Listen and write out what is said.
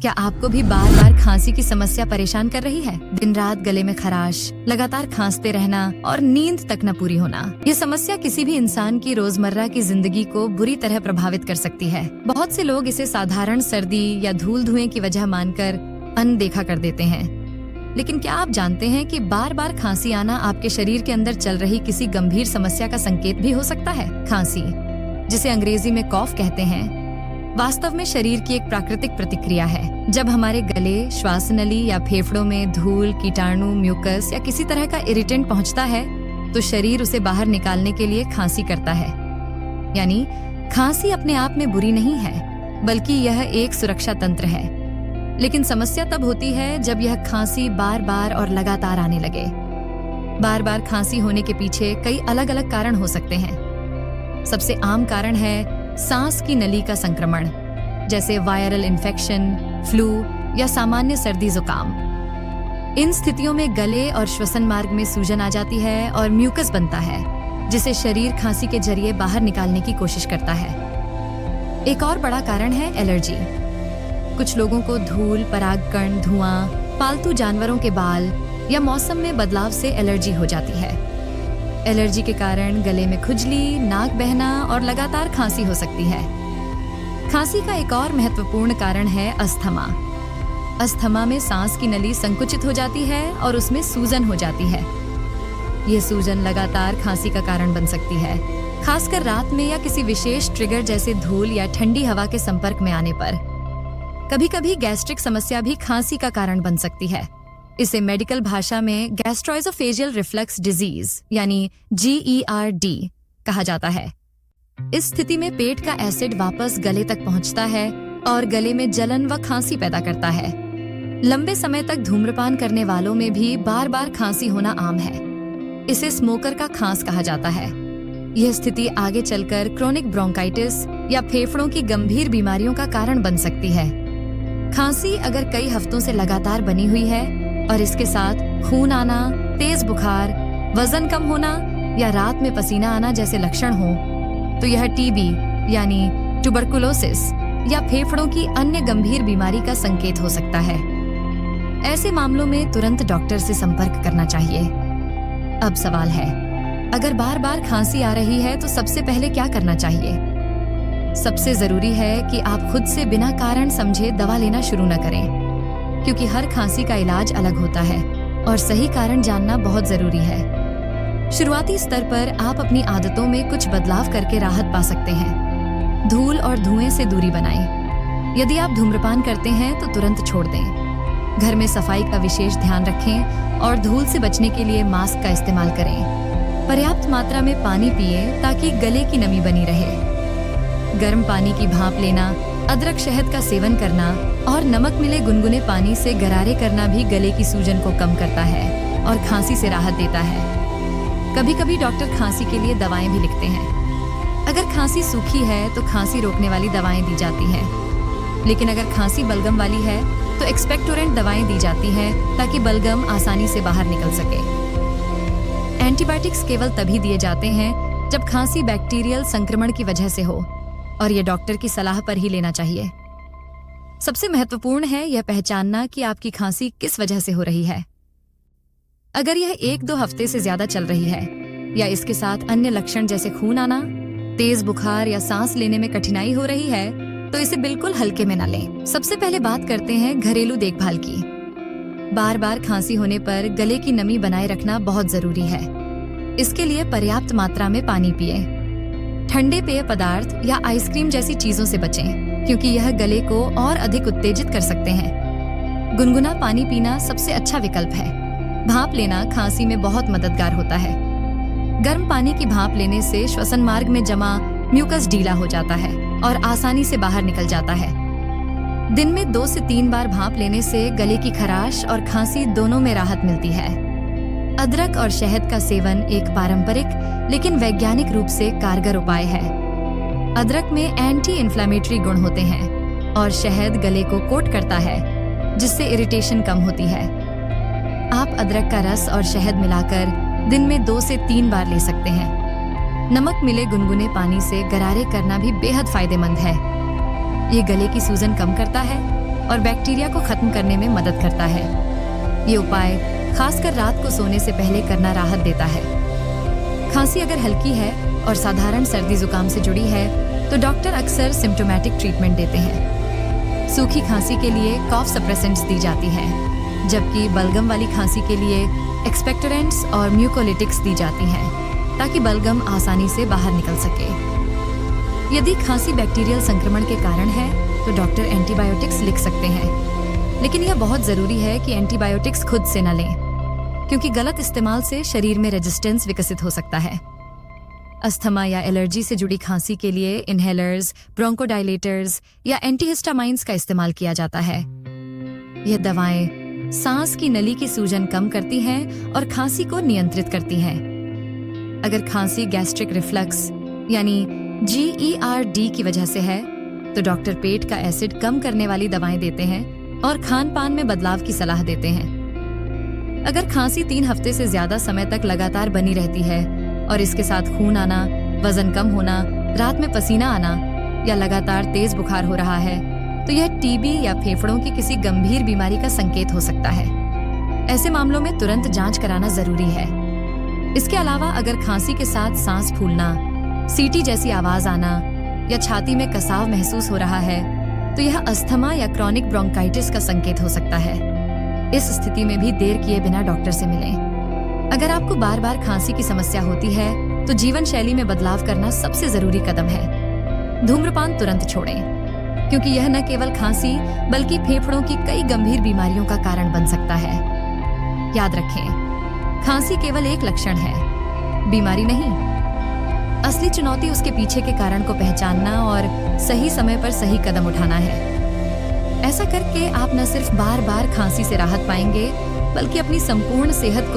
क्या आपको भी बार बार खांसी की समस्या परेशान कर रही है? दिन रात गले में खराश, लगातार खांसते रहना और नींद तक न पूरी होना। ये समस्या किसी भी इंसान की रोजमर्रा की जिंदगी को बुरी तरह प्रभावित कर सकती है। बहुत से लोग इसे साधारण सर्दी या धूल धुएं की वजह मानकर अनदेखा कर देते हैं। लेकिन क्या आप जानते हैं कि बार बार खांसी आना आपके शरीर के अंदर चल रही किसी गंभीर समस्या का संकेत भी हो सकता है? खांसी, जिसे अंग्रेजी में कॉफ कहते हैं, वास्तव में शरीर की एक प्राकृतिक प्रतिक्रिया है। जब हमारे गले, श्वास नली या फेफड़ों में धूल, कीटाणु, म्यूकस या किसी तरह का इरिटेंट पहुंचता है, तो शरीर उसे बाहर निकालने के लिए खांसी करता है। यानी खांसी अपने आप में बुरी नहीं है, बल्कि यह एक सुरक्षा तंत्र है। लेकिन समस्या तब होती है जब यह खांसी बार बार और लगातार आने लगे। बार बार खांसी होने के पीछे कई अलग अलग कारण हो सकते हैं। सबसे आम कारण है सांस की नली का संक्रमण, जैसे वायरल इन्फेक्शन, फ्लू या सामान्य सर्दी जुकाम। इन स्थितियों में गले और श्वसन मार्ग में सूजन आ जाती है और म्यूकस बनता है, जिसे शरीर खांसी के जरिए बाहर निकालने की कोशिश करता है। एक और बड़ा कारण है एलर्जी। कुछ लोगों को धूल, परागकण, धुआं, पालतू जानवरों के बाल या मौसम में बदलाव से एलर्जी हो जाती है। एलर्जी के कारण गले में खुजली, नाक बहना और लगातार खांसी हो सकती है। खांसी का एक और महत्वपूर्ण कारण है अस्थमा। अस्थमा में सांस की नली संकुचित हो जाती है और उसमें सूजन हो जाती है। ये सूजन लगातार खांसी का कारण बन सकती है, खासकर रात में या किसी विशेष ट्रिगर जैसे धूल या ठंडी हवा के संपर्क में आने पर। कभी कभी गैस्ट्रिक समस्या भी खांसी का कारण बन सकती है। इसे मेडिकल भाषा में गैस्ट्रोइसोफेजियल रिफ्लक्स डिजीज यानी GERD कहा जाता है। इस स्थिति में पेट का एसिड वापस गले तक पहुंचता है और गले में जलन व खांसी पैदा करता है। लंबे समय तक धूम्रपान करने वालों में भी बार बार खांसी होना आम है। इसे स्मोकर का खांस कहा जाता है। यह स्थिति आगे चलकर क्रोनिक ब्रोंकाइटिस या फेफड़ों की गंभीर बीमारियों का कारण बन सकती है। खांसी अगर कई हफ्तों से लगातार बनी हुई है और इसके साथ खून आना, तेज बुखार, वजन कम होना या रात में पसीना आना जैसे लक्षण हो, तो यह टीबी यानी ट्यूबरकुलोसिस या फेफड़ों की अन्य गंभीर बीमारी का संकेत हो सकता है। ऐसे मामलों में तुरंत डॉक्टर से संपर्क करना चाहिए। अब सवाल है, अगर बार बार खांसी आ रही है तो सबसे पहले क्या करना चाहिए? सबसे जरूरी है कि आप खुद से बिना कारण समझे दवा लेना शुरू न करें, क्योंकि हर खांसी का इलाज अलग होता है और सही कारण जानना बहुत जरूरी है। शुरुआती स्तर पर आप अपनी आदतों में कुछ बदलाव करके राहत पा सकते हैं। धूल और धुएं से दूरी बनाएं। यदि आप धूम्रपान करते हैं तो तुरंत छोड़ दें। घर में सफाई का विशेष ध्यान रखें और धूल से बचने के लिए मास्क का इस्तेमाल करें। पर्याप्त मात्रा में पानी पिएं ताकि गले की नमी बनी रहे। गर्म पानी की भाप लेना, अदरक शहद का सेवन करना और नमक मिले गुनगुने पानी से गरारे करना भी गले की सूजन को कम करता है और खांसी से राहत देता है। कभी कभी डॉक्टर खांसी के लिए दवाएं भी लिखते हैं। अगर खांसी सूखी है तो खांसी रोकने वाली दवाएं दी जाती हैं। लेकिन अगर खांसी बलगम वाली है तो एक्सपेक्टोरेंट दवाएं दी जाती हैं ताकि बलगम आसानी से बाहर निकल सके। एंटीबायोटिक्स केवल तभी दिए जाते हैं जब खांसी बैक्टीरियल संक्रमण की वजह से हो, और ये डॉक्टर की सलाह पर ही लेना चाहिए। सबसे महत्वपूर्ण है यह पहचानना कि आपकी खांसी किस वजह से हो रही है। अगर यह 1-2 हफ्ते से ज्यादा चल रही है या इसके साथ अन्य लक्षण जैसे खून आना, तेज बुखार या सांस लेने में कठिनाई हो रही है, तो इसे बिल्कुल हल्के में न लें। सबसे पहले बात करते हैं घरेलू देखभाल की। बार बार खांसी होने पर गले की नमी बनाए रखना बहुत जरूरी है। इसके लिए पर्याप्त मात्रा में पानी पिएं। ठंडे पेय पदार्थ या आइसक्रीम जैसी चीजों से बचें, क्योंकि यह गले को और अधिक उत्तेजित कर सकते हैं। गुनगुना पानी पीना सबसे अच्छा विकल्प है। भाप लेना खांसी में बहुत मददगार होता है। गर्म पानी की भाप लेने से श्वसन मार्ग में जमा म्यूकस ढीला हो जाता है और आसानी से बाहर निकल जाता है। दिन में 2 से 3 बार भाप लेने से गले की खराश और खांसी दोनों में राहत मिलती है। अदरक और शहद का सेवन एक पारंपरिक लेकिन वैज्ञानिक रूप से कारगर उपाय है। अदरक में एंटी इन्फ्लेमेटरी गुण होते हैं और शहद गले को कोट करता है, जिससे इरिटेशन कम होती है। आप अदरक का रस और शहद मिलाकर दिन में 2 से 3 बार ले सकते हैं। नमक मिले गुनगुने पानी से गरारे करना भी बेहद फायदेमंद है। ये गले की सूजन कम करता है और बैक्टीरिया को खत्म करने में मदद करता है। ये उपाय खासकर रात को सोने से पहले करना राहत देता है। खांसी अगर हल्की है और साधारण सर्दी जुकाम से जुड़ी है तो डॉक्टर अक्सर सिम्टोमेटिक ट्रीटमेंट देते हैं। सूखी खांसी के लिए कॉफ सप्रेसेंट्स दी जाती हैं, जबकि बलगम वाली खांसी के लिए एक्सपेक्टोरेंट्स और म्यूकोलिटिक्स दी जाती हैं ताकि बलगम आसानी से बाहर निकल सके। यदि खांसी बैक्टीरियल संक्रमण के कारण है तो डॉक्टर एंटीबायोटिक्स लिख सकते हैं, लेकिन यह बहुत जरूरी है कि एंटीबायोटिक्स खुद से न लें, क्योंकि गलत इस्तेमाल से शरीर में रेजिस्टेंस विकसित हो सकता है। अस्थमा या एलर्जी से जुड़ी खांसी के लिए इनहेलर्स, ब्रोंकोडायलेटर्स या एंटीहिस्टामाइंस का इस्तेमाल किया जाता है। यह दवाएं सांस की नली की सूजन कम करती हैं और खांसी को नियंत्रित करती हैं। अगर खांसी गैस्ट्रिक रिफ्लक्स यानी GERD की वजह से है तो डॉक्टर पेट का एसिड कम करने वाली दवाएं देते हैं और खान पान में बदलाव की सलाह देते हैं। अगर खांसी 3 हफ्ते से ज्यादा समय तक लगातार बनी रहती है और इसके साथ खून आना, वजन कम होना, रात में पसीना आना या लगातार तेज बुखार हो रहा है तो यह टीबी या फेफड़ों की किसी गंभीर बीमारी का संकेत हो सकता है। ऐसे मामलों में तुरंत जांच कराना जरूरी है। इसके अलावा अगर खांसी के साथ सांस फूलना, सीटी जैसी आवाज आना या छाती में कसाव महसूस हो रहा है तो यह अस्थमा या क्रॉनिक ब्रोंकाइटिस का संकेत हो सकता है। इस स्थिति में भी देर किए बिना डॉक्टर से मिलें। अगर आपको बार बार खांसी की समस्या होती है तो जीवन शैली में बदलाव करना सबसे जरूरी कदम है। धूम्रपान तुरंत छोड़ें, क्योंकि यह न केवल खांसी बल्कि फेफड़ों की कई गंभीर बीमारियों का कारण बन सकता है। याद रखें, खांसी केवल एक लक्षण है, बीमारी नहीं। असली चुनौती उसके पीछे के कारण को पहचानना और सही समय पर सही कदम उठाना है। ऐसा करके आप न सिर्फ बार बार खांसी से राहत पाएंगे, बल्कि अपनी संपूर्ण सेहत को